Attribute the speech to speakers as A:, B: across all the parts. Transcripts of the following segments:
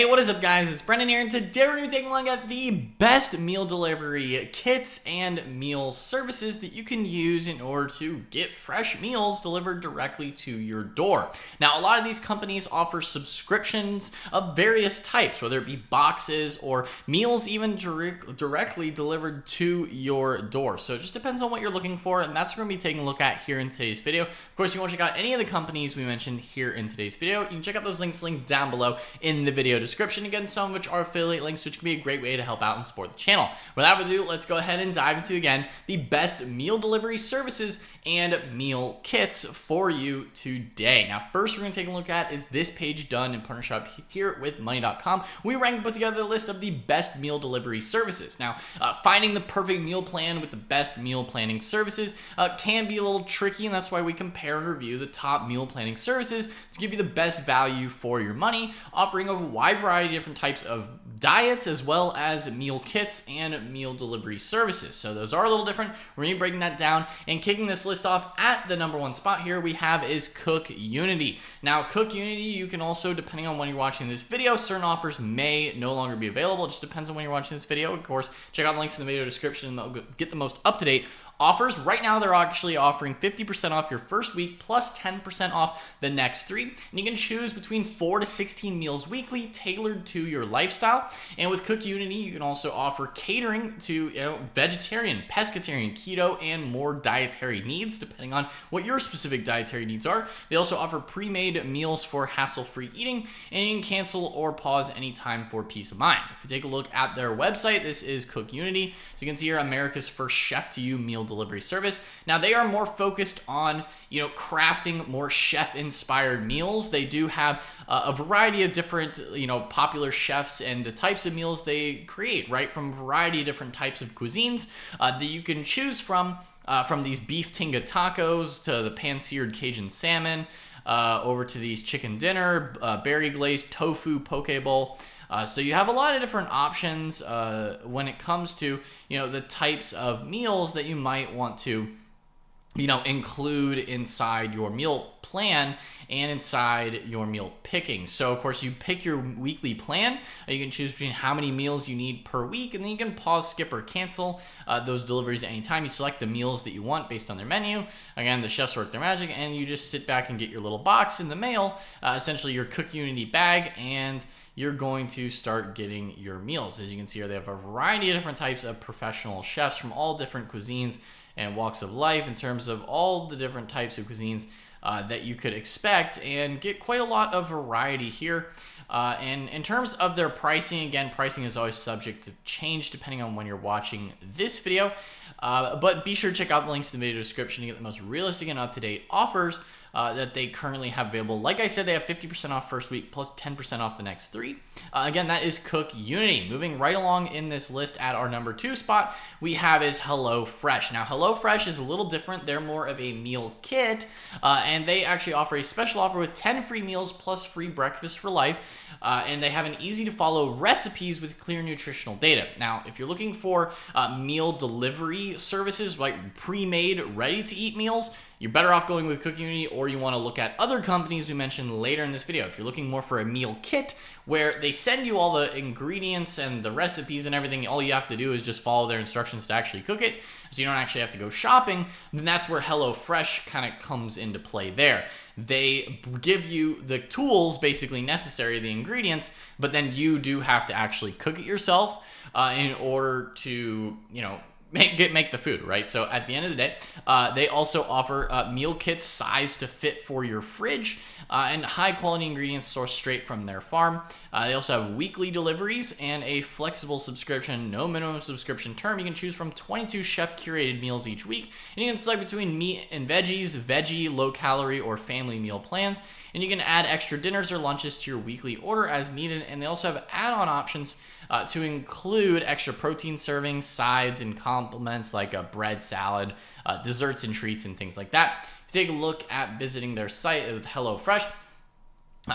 A: Hey, what is up, guys? It's Brendan here, and today we're going to be taking a look at the best meal delivery kits and meal services that you can use in order to get fresh meals delivered directly to your door. Now, a lot of these companies offer subscriptions of various types, whether it be boxes or meals even directly delivered to your door. So it just depends on what you're looking for, and that's what we're going to be taking a look at here in today's video. Of course, if you want to check out any of the companies we mentioned here in today's video, you can check out those links linked down below in the video description. Again, some of which are affiliate links, which can be a great way to help out and support the channel. Without further ado, let's go ahead and dive into, again, the best meal delivery services and meal kits for you today. Now, first we're going to take a look at is this page done in partnership here with money.com. We ranked and put together a list of the best meal delivery services. Now, finding the perfect meal plan with the best meal planning services can be a little tricky, and that's why we compare and review the top meal planning services to give you the best value for your money, offering a wide variety of different types of diets as well as meal kits and meal delivery services. So those are a little different. We're going to be breaking that down, and kicking this list off at the number one spot here we have is Cook Unity. Now, Cook Unity, you can also, depending on when you're watching this video, certain offers may no longer be available. It just depends on when you're watching this video. Of course, check out the links in the video description and they'll get the most up-to-date offers. Right now, they're actually offering 50% off your first week plus 10% off the next 3. And you can choose between 4 to 16 meals weekly tailored to your lifestyle. And with Cook Unity, you can also offer catering to vegetarian, pescatarian, keto, and more dietary needs, depending on what your specific dietary needs are. They also offer pre-made meals for hassle-free eating, and you can cancel or pause anytime for peace of mind. If you take a look at their website, this is Cook Unity. So you can see here, America's first chef-to-you meal delivery service. Now, they are more focused on crafting more chef-inspired meals. They do have a variety of different popular chefs and the types of meals they create, right, from a variety of different types of cuisines that you can choose from these beef tinga tacos to the pan-seared Cajun salmon, over to these chicken dinner, berry glazed tofu poke bowl. So you have a lot of different options when it comes to the types of meals that you might want to include inside your meal plan and inside your meal picking. So of course, you pick your weekly plan. You can choose between how many meals you need per week, and then you can pause, skip, or cancel those deliveries at any time. You select the meals that you want based on their menu. Again, the chefs work their magic, and you just sit back and get your little box in the mail, essentially your Cook Unity bag, and you're going to start getting your meals. As you can see here, they have a variety of different types of professional chefs from all different cuisines and walks of life in terms of all the different types of cuisines that you could expect, and get quite a lot of variety here. And in terms of their pricing, again, pricing is always subject to change depending on when you're watching this video. But be sure to check out the links in the video description to get the most realistic and up-to-date offers that they currently have available. Like I said, they have 50% off first week plus 10% off the next 3. Again, that is Cook Unity. Moving right along in this list at our number 2 spot, we have is HelloFresh. Now, HelloFresh is a little different. They're more of a meal kit, and they actually offer a special offer with 10 free meals plus free breakfast for life. And they have an easy-to-follow recipes with clear nutritional data. Now, if you're looking for meal delivery services, like pre-made, ready-to-eat meals, you're better off going with Cook Unity, or you want to look at other companies we mentioned later in this video. If you're looking more for a meal kit where they send you all the ingredients and the recipes and everything, all you have to do is just follow their instructions to actually cook it, so you don't actually have to go shopping, then that's where HelloFresh kind of comes into play there. They give you the tools basically necessary, the ingredients, but then you do have to actually cook it yourself in order to, make the food, right? So at the end of the day, they also offer meal kits sized to fit for your fridge, and high quality ingredients sourced straight from their farm. They also have weekly deliveries and a flexible subscription, no minimum subscription term. You can choose from 22 chef curated meals each week, and you can select between meat and veggies, veggie, low calorie, or family meal plans. And you can add extra dinners or lunches to your weekly order as needed. And they also have add-on options to include extra protein servings, sides, and complements like a bread, salad, desserts and treats, and things like that. If you take a look at visiting their site with HelloFresh,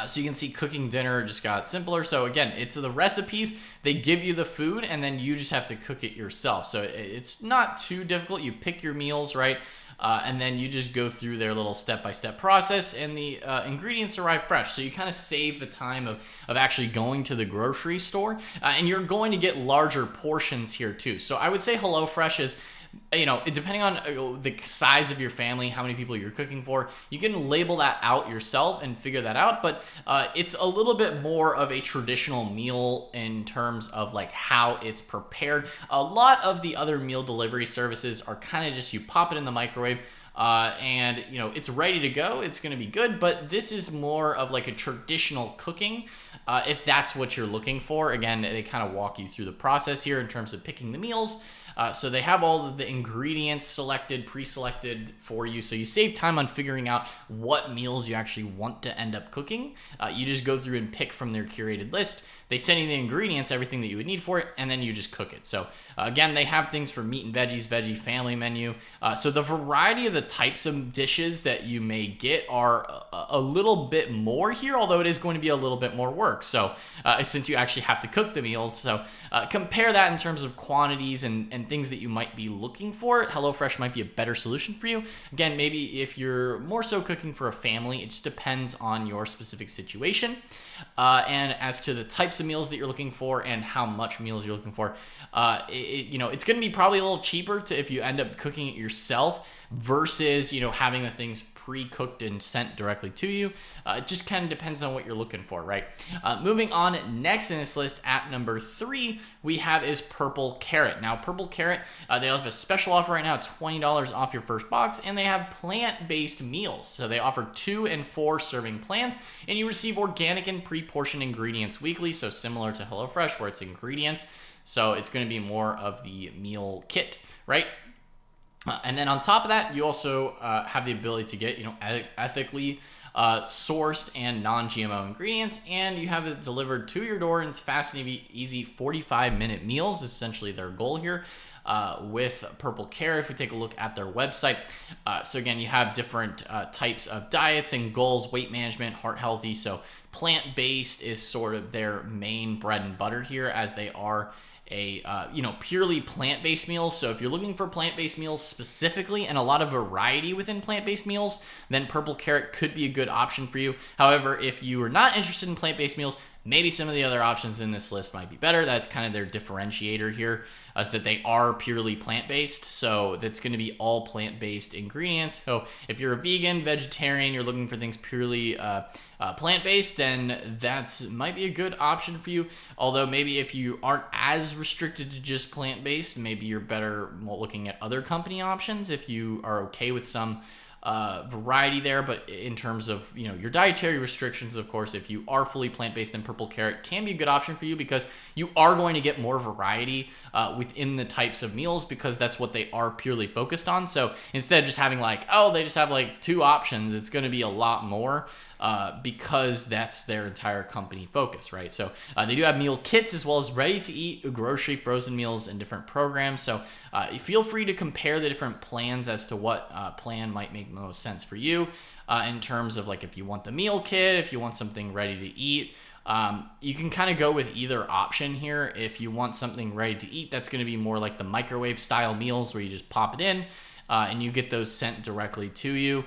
A: so you can see cooking dinner just got simpler. So again, it's the recipes, they give you the food, and then you just have to cook it yourself. So it's not too difficult. You pick your meals, right? and then you just go through their little step-by-step process, and the ingredients arrive fresh. So you kind of save the time of actually going to the grocery store, and you're going to get larger portions here too. So I would say HelloFresh is, depending on the size of your family, how many people you're cooking for, you can label that out yourself and figure that out. But it's a little bit more of a traditional meal in terms of like how it's prepared. A lot of the other meal delivery services are kind of just, you pop it in the microwave, and it's ready to go. It's going to be good, but this is more of like a traditional cooking, if that's what you're looking for. Again, they kind of walk you through the process here in terms of picking the meals. So they have all of the ingredients selected, pre-selected for you. So you save time on figuring out what meals you actually want to end up cooking. You just go through and pick from their curated list. They send you the ingredients, everything that you would need for it, and then you just cook it. So again, they have things for meat and veggies, veggie family menu. So the variety of the types of dishes that you may get are a little bit more here, although it is going to be a little bit more work. So since you actually have to cook the meals, so compare that in terms of quantities and things that you might be looking for. HelloFresh might be a better solution for you. Again, maybe if you're more so cooking for a family, it just depends on your specific situation. And as to the types of meals that you're looking for and how much meals you're looking for, it's going to be probably a little cheaper if you end up cooking it yourself versus having the things pre-cooked and sent directly to you. It just kind of depends on what you're looking for, right? Moving on, next in this list at number 3 we have is Purple Carrot. Now Purple Carrot, they have a special offer right now, $20 off your first box, and they have plant-based meals. So they offer 2 and 4 serving plans, and you receive organic and pre-portioned ingredients weekly. So similar to HelloFresh where it's ingredients, so it's going to be more of the meal kit, right? And then on top of that, you also have the ability to get, ethically sourced and non-GMO ingredients, and you have it delivered to your door, and it's fast and easy 45-minute meals, essentially their goal here. With Purple Carrot, if we take a look at their website. So again, you have different types of diets and goals, weight management, heart healthy. So plant-based is sort of their main bread and butter here, as they are a purely plant-based meals. So if you're looking for plant-based meals specifically and a lot of variety within plant-based meals, then Purple Carrot could be a good option for you. However, if you are not interested in plant-based meals, maybe some of the other options in this list might be better. That's kind of their differentiator here, is that they are purely plant-based. So that's going to be all plant-based ingredients. So if you're a vegan, vegetarian, you're looking for things purely plant-based, then that's might be a good option for you. Although maybe if you aren't as restricted to just plant-based, maybe you're better looking at other company options if you are okay with some variety there. But in terms of your dietary restrictions, of course, if you are fully plant-based, then Purple Carrot can be a good option for you, because you are going to get more variety within the types of meals, because that's what they are purely focused on. So instead of just having they just have 2 options, it's going to be a lot more, because that's their entire company focus, right? So they do have meal kits as well as ready-to-eat grocery frozen meals and different programs. So feel free to compare the different plans as to what plan might make most sense for you, in terms of if you want the meal kit, if you want something ready to eat. You can kind of go with either option here. If you want something ready to eat, that's going to be more like the microwave style meals where you just pop it in and you get those sent directly to you.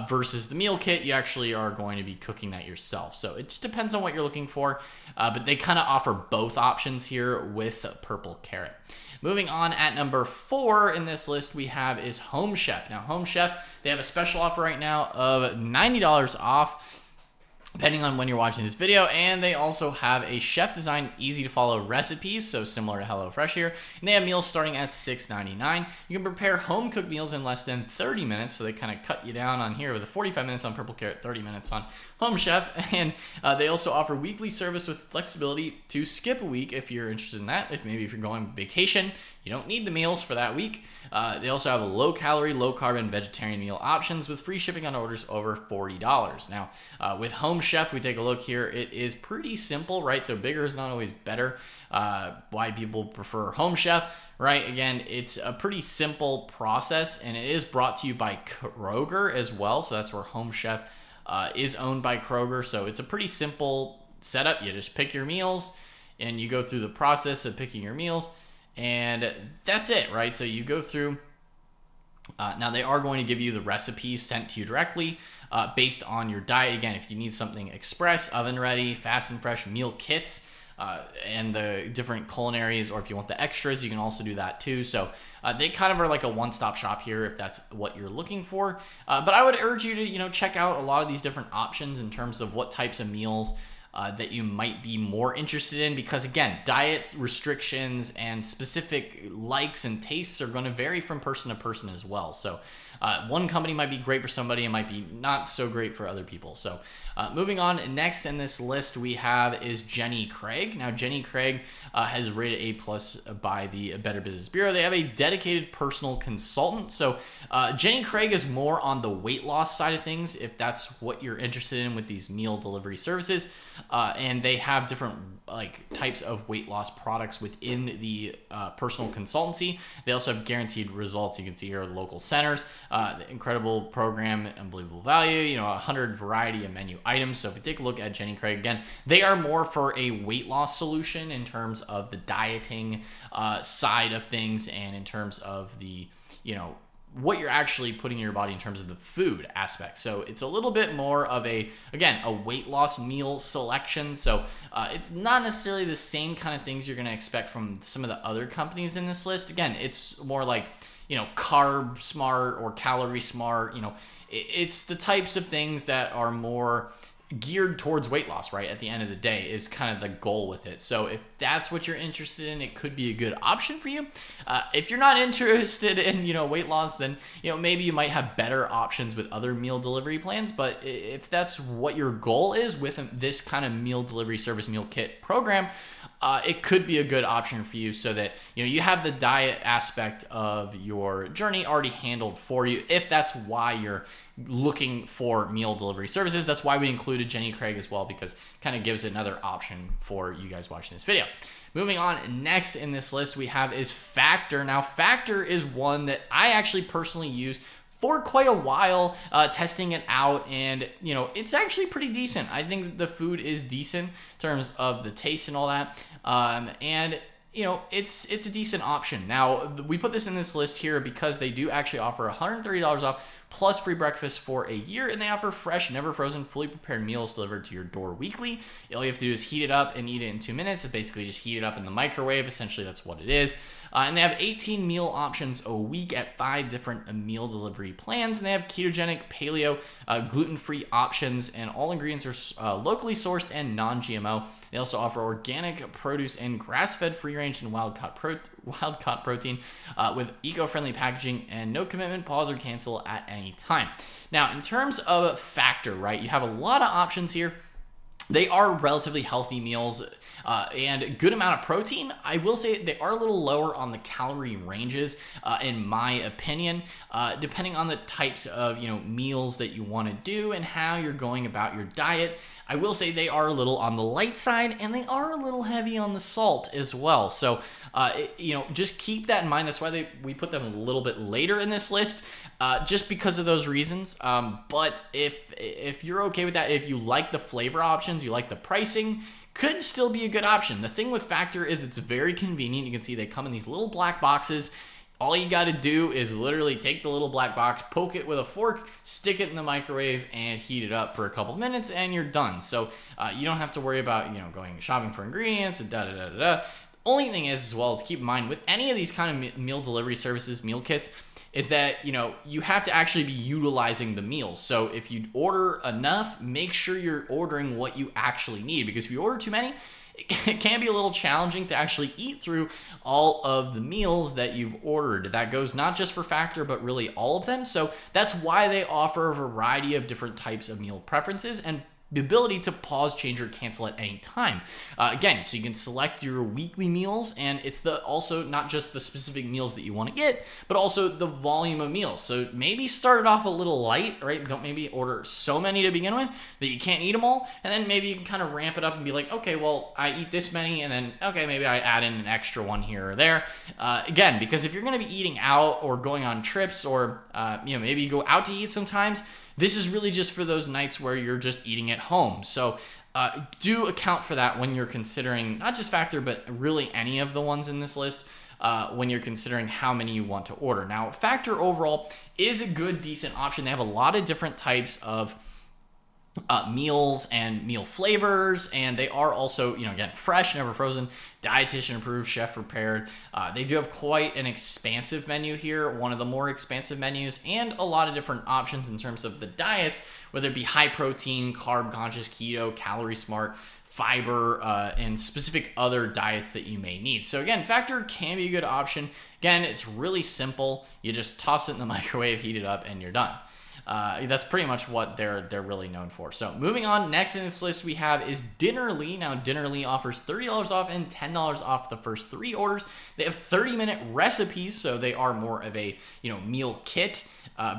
A: Versus the meal kit, you actually are going to be cooking that yourself. So it just depends on what you're looking for, but they kind of offer both options here with Purple Carrot. Moving on, at number 4 in this list we have is Home Chef. Now Home Chef, they have a special offer right now of $90 off, depending on when you're watching this video, and they also have a chef-designed, easy-to-follow recipes, so similar to HelloFresh here, and they have meals starting at $6.99. You can prepare home-cooked meals in less than 30 minutes, so they kind of cut you down on here with the 45 minutes on Purple Carrot, 30 minutes on Home Chef, and they also offer weekly service with flexibility to skip a week if you're interested in that. If you're going on vacation, you don't need the meals for that week. They also have a low-calorie, low-carbon vegetarian meal options with free shipping on orders over $40. Now, with Home Chef, we take a look here. It is pretty simple, right? So bigger is not always better. Why people prefer Home Chef, right? Again, it's a pretty simple process, and it is brought to you by Kroger as well. So that's where Home Chef is owned by Kroger. So it's a pretty simple setup. You just pick your meals, and you go through the process of picking your meals, and that's it, right? So you go through Now, they are going to give you the recipes sent to you directly based on your diet. Again, if you need something express, oven ready, fast and fresh meal kits, and the different culinaries, or if you want the extras, you can also do that too. So they kind of are like a one-stop shop here if that's what you're looking for. But I would urge you to, check out a lot of these different options in terms of what types of meals that you might be more interested in, because again, diet restrictions and specific likes and tastes are going to vary from person to person as well. So one company might be great for somebody and might be not so great for other people. So moving on, next in this list we have is Jenny Craig. Now, Jenny Craig has rated A+ by the Better Business Bureau. They have a dedicated personal consultant. So Jenny Craig is more on the weight loss side of things, if that's what you're interested in with these meal delivery services. And they have different types of weight loss products within the personal consultancy. They also have guaranteed results. You can see here at local centers. The incredible program, unbelievable value, 100 variety of menu items. So if you take a look at Jenny Craig, again, they are more for a weight loss solution in terms of the dieting side of things, and in terms of the, what you're actually putting in your body in terms of the food aspect. So it's a little bit more of a weight loss meal selection. So it's not necessarily the same kind of things you're going to expect from some of the other companies in this list. Again, it's more like, carb smart or calorie smart. It's the types of things that are more geared towards weight loss, right? At the end of the day is kind of the goal with it. So if that's what you're interested in, it could be a good option for you. If you're not interested in, weight loss, then, maybe you might have better options with other meal delivery plans. But if that's what your goal is with this kind of meal delivery service, meal kit program, it could be a good option for you, so that you have the diet aspect of your journey already handled for you, if that's why you're looking for meal delivery services. That's why we included Jenny Craig as well, because it kind of gives another option for you guys watching this video. Moving on, next in this list we have is Factor. Now, Factor is one that I actually personally use for quite a while, testing it out, and it's actually pretty decent. I think the food is decent in terms of the taste and all that, and it's a decent option. Now, we put this in this list here because they do actually offer $130 off plus free breakfast for a year, and they offer fresh, never frozen, fully prepared meals delivered to your door weekly. All you have to do is heat it up and eat it in 2 minutes. It's basically just heat it up in the microwave. Essentially, that's what it is. And they have 18 meal options a week at 5 different meal delivery plans. And they have ketogenic, paleo, gluten-free options, and all ingredients are locally sourced and non-GMO. They also offer organic produce and grass-fed, free-range, and wild-caught protein with eco-friendly packaging, and no commitment, pause, or cancel at any time. Now, in terms of Factor, right, you have a lot of options here. They are relatively healthy meals and a good amount of protein. I will say they are a little lower on the calorie ranges, in my opinion, depending on the types of meals that you want to do and how you're going about your diet. I will say they are a little on the light side, and they are a little heavy on the salt as well. So, just keep that in mind. That's why we put them a little bit later in this list, just because of those reasons. But if you're okay with that, if you like the flavor options, you like the pricing, could still be a good option. The thing with Factor is it's very convenient. You can see they come in these little black boxes. All you got to do is literally take the little black box, poke it with a fork, stick it in the microwave, and heat it up for a couple minutes, and you're done. So you don't have to worry about going shopping for ingredients and da-da-da-da-da. Only thing is, as well, is keep in mind with any of these kind of meal delivery services, meal kits, is that you have to actually be utilizing the meals. So if you order enough, make sure you're ordering what you actually need, because if you order too many, it can be a little challenging to actually eat through all of the meals that you've ordered. That goes not just for Factor, but really all of them. So that's why they offer a variety of different types of meal preferences and the ability to pause, change, or cancel at any time. Again, so you can select your weekly meals, and it's also not just the specific meals that you want to get, but also the volume of meals. So maybe start it off a little light, right? Don't maybe order so many to begin with that you can't eat them all, and then maybe you can kind of ramp it up and be like, okay, well, I eat this many, and then, okay, maybe I add in an extra one here or there. Again, because if you're going to be eating out or going on trips, or maybe you go out to eat sometimes, this is really just for those nights where you're just eating at home. So do account for that when you're considering not just Factor, but really any of the ones in this list. when you're considering how many you want to order. Now, Factor overall is a good, decent option. They have a lot of different types of meals and meal flavors, and they are also, again, fresh, never frozen, dietitian approved, chef prepared. They do have quite an expansive menu here, one of the more expansive menus, and a lot of different options in terms of the diets, whether it be high protein, carb conscious, keto, calorie smart, fiber, and specific other diets that you may need. So again, Factor can be a good option. Again, it's really simple. You just toss it in the microwave, heat it up, and you're done. That's pretty much what they're really known for. So moving on, next in this list we have is Dinnerly. Now Dinnerly offers $30 off and $10 off the first 3 orders. They have 30-minute recipes, so they are more of a meal kit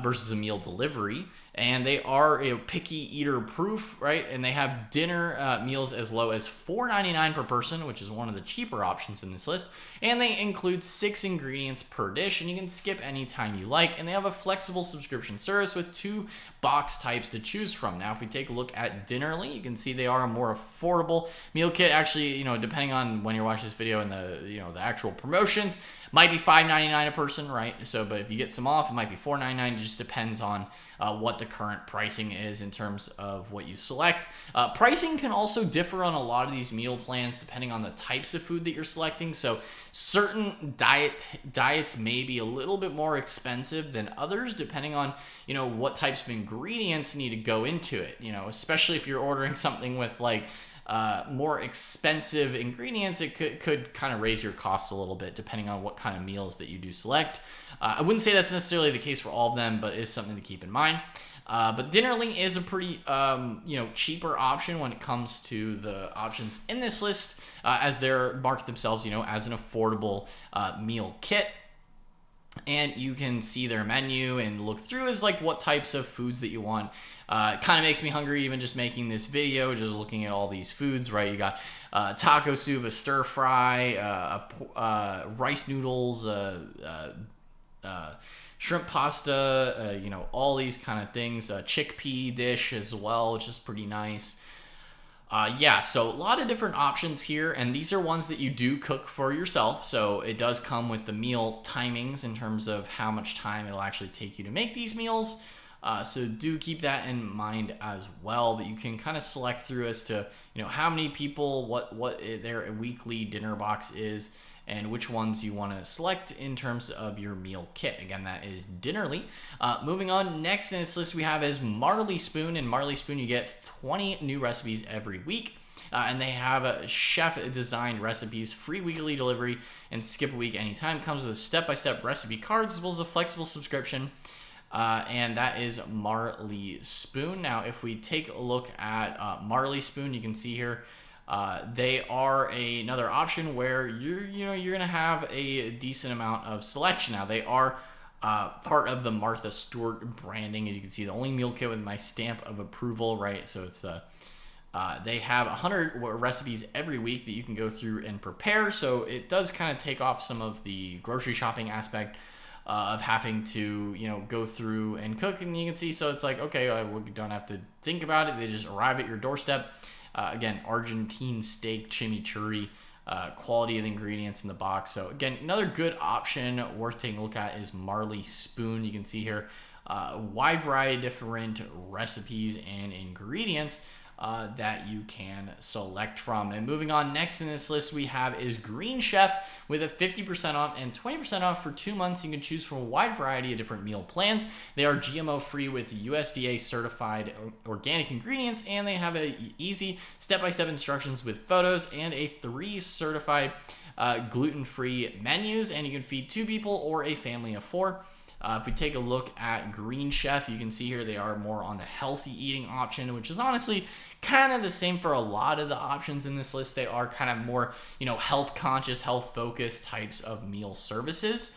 A: versus a meal delivery. And they are picky eater proof, right? And they have dinner meals as low as $4.99 per person, which is one of the cheaper options in this list. And they include 6 ingredients per dish, and you can skip anytime you like. And they have a flexible subscription service with 2 box types to choose from. Now, if we take a look at Dinnerly, you can see they are a more affordable meal kit. Actually, depending on when you're watching this video and the actual promotions, might be $5.99 a person, right? So, but if you get some off, it might be $4.99. It just depends on what the current pricing is in terms of what you select. Pricing can also differ on a lot of these meal plans depending on the types of food that you're selecting. So certain diets may be a little bit more expensive than others depending on what types of ingredients need to go into it. Especially if you're ordering something with like more expensive ingredients, it could kind of raise your costs a little bit depending on what kind of meals that you do select. I wouldn't say that's necessarily the case for all of them, but it is something to keep in mind. But Dinnerly is a pretty cheaper option when it comes to the options in this list, as they're market themselves as an affordable meal kit. And you can see their menu and look through as like what types of foods that you want. It kind of makes me hungry even just making this video, just looking at all these foods, right? You got taco soup, a stir fry, rice noodles, shrimp pasta, all these kind of things. A chickpea dish as well, which is pretty nice. So a lot of different options here, and these are ones that you do cook for yourself. So it does come with the meal timings in terms of how much time it'll actually take you to make these meals. So do keep that in mind as well. But you can kind of select through as to how many people, what their weekly dinner box is, and which ones you want to select in terms of your meal kit. Again, that is Dinnerly. Moving on, next in this list we have is Marley Spoon. And Marley Spoon, you get 20 new recipes every week. And they have chef-designed recipes, free weekly delivery, and skip a week anytime. Comes with a step-by-step recipe cards as well as a flexible subscription. And that is Marley Spoon. Now, if we take a look at Marley Spoon, you can see here, they are another option where you're gonna have a decent amount of selection. Now they are part of the Martha Stewart branding, as you can see, the only meal kit with my stamp of approval, right? So it's they have 100 recipes every week that you can go through and prepare. So it does kind of take off some of the grocery shopping aspect of having to go through and cook, and you can see, so it's like, okay, we don't have to think about it. They just arrive at your doorstep. Again, Argentine steak chimichurri, quality of the ingredients in the box. So again, another good option worth taking a look at is Marley Spoon. You can see here a wide variety of different recipes and ingredients that you can select from. And moving on, next in this list we have is Green Chef with a 50% off and 20% off for 2 months. You can choose from a wide variety of different meal plans. They are GMO free with USDA certified organic ingredients, and they have a easy step-by-step instructions with photos and a 3 certified gluten-free menus, and you can feed 2 people or a family of 4. If we take a look at Green Chef, you can see here they are more on the healthy eating option, which is honestly kind of the same for a lot of the options in this list. They are kind of more, health conscious, health focused types of meal services.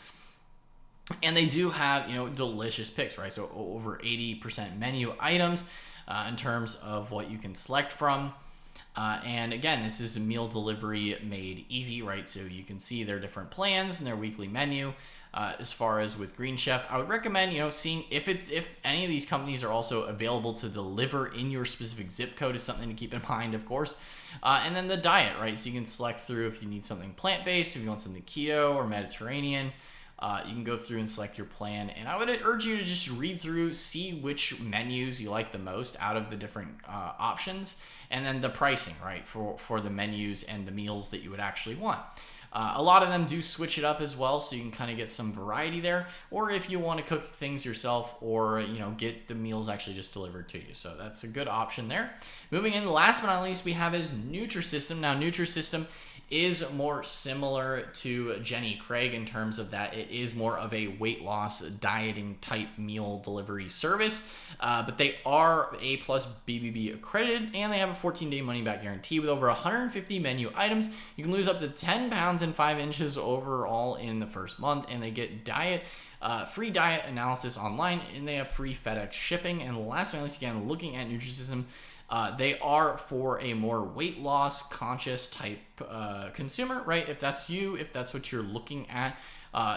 A: And they do have, delicious picks, right? So over 80% menu items in terms of what you can select from. And again, this is a meal delivery made easy, right? So you can see their different plans and their weekly menu. As far as with Green Chef, I would recommend, seeing if any of these companies are also available to deliver in your specific zip code is something to keep in mind, of course. And then the diet, right? So you can select through if you need something plant-based, if you want something keto or Mediterranean. You can go through and select your plan, and I would urge you to just read through, see which menus you like the most out of the different options, and then the pricing, right, for the menus and the meals that you would actually want. A lot of them do switch it up as well, so you can kind of get some variety there, or if you want to cook things yourself, or get the meals actually just delivered to you. So that's a good option there. Moving in, last but not least, we have is Nutrisystem. Now, Nutrisystem is more similar to Jenny Craig in terms of that it is more of a weight loss dieting type meal delivery service, but they are A+ BBB accredited, and they have a 14-day money-back guarantee with over 150 menu items. You can lose up to 10 pounds and 5 inches overall in the first month, and they get free diet analysis online, and they have free FedEx shipping. And last but not least, again, looking at Nutrisystem, they are for a more weight loss conscious type consumer, right? If that's you, if that's what you're looking at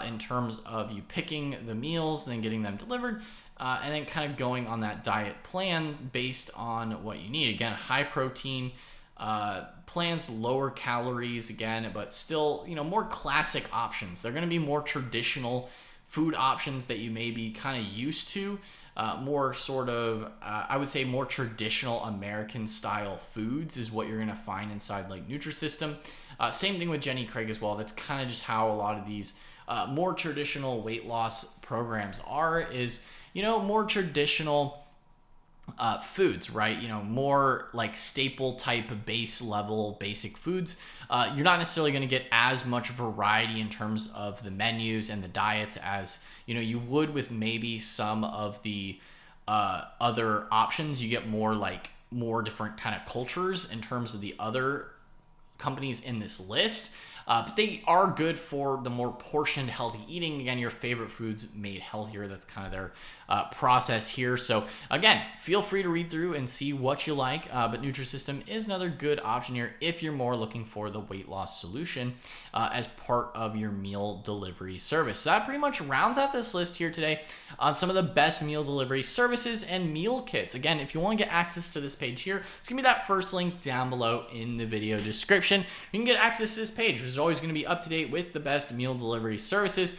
A: in terms of you picking the meals, then getting them delivered, and then kind of going on that diet plan based on what you need. Again, high protein plans, lower calories again, but still, more classic options. They're going to be more traditional food options that you may be kind of used to. More sort of, I would say more traditional American style foods is what you're going to find inside like Nutrisystem. Same thing with Jenny Craig as well. That's kind of just how a lot of these more traditional weight loss programs is, more traditional foods, right? More like staple type base level basic foods. You're not necessarily going to get as much variety in terms of the menus and the diets as you would with maybe some of the other options. You get more different kind of cultures in terms of the other companies in this list. But they are good for the more portioned healthy eating. Again, your favorite foods made healthier. That's kind of their process here. So again, feel free to read through and see what you like. But Nutrisystem is another good option here if you're more looking for the weight loss solution as part of your meal delivery service. So that pretty much rounds out this list here today on some of the best meal delivery services and meal kits. Again, if you want to get access to this page here, it's going to be that first link down below in the video description. You can get access to this page, which is always going to be up to date with the best meal delivery services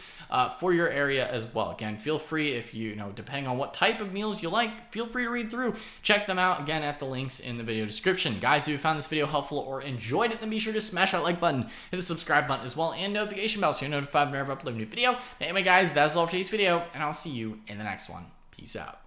A: for your area as well. Again, feel free, if depending on what type of meals you like, feel free to read through, check them out again at the links in the video description. Guys, if you found this video helpful or enjoyed it, then be sure to smash that like button, hit the subscribe button as well, and notification bell so you're notified whenever I upload a new video. Anyway, guys, that's all for today's video, and I'll see you in the next one. Peace out.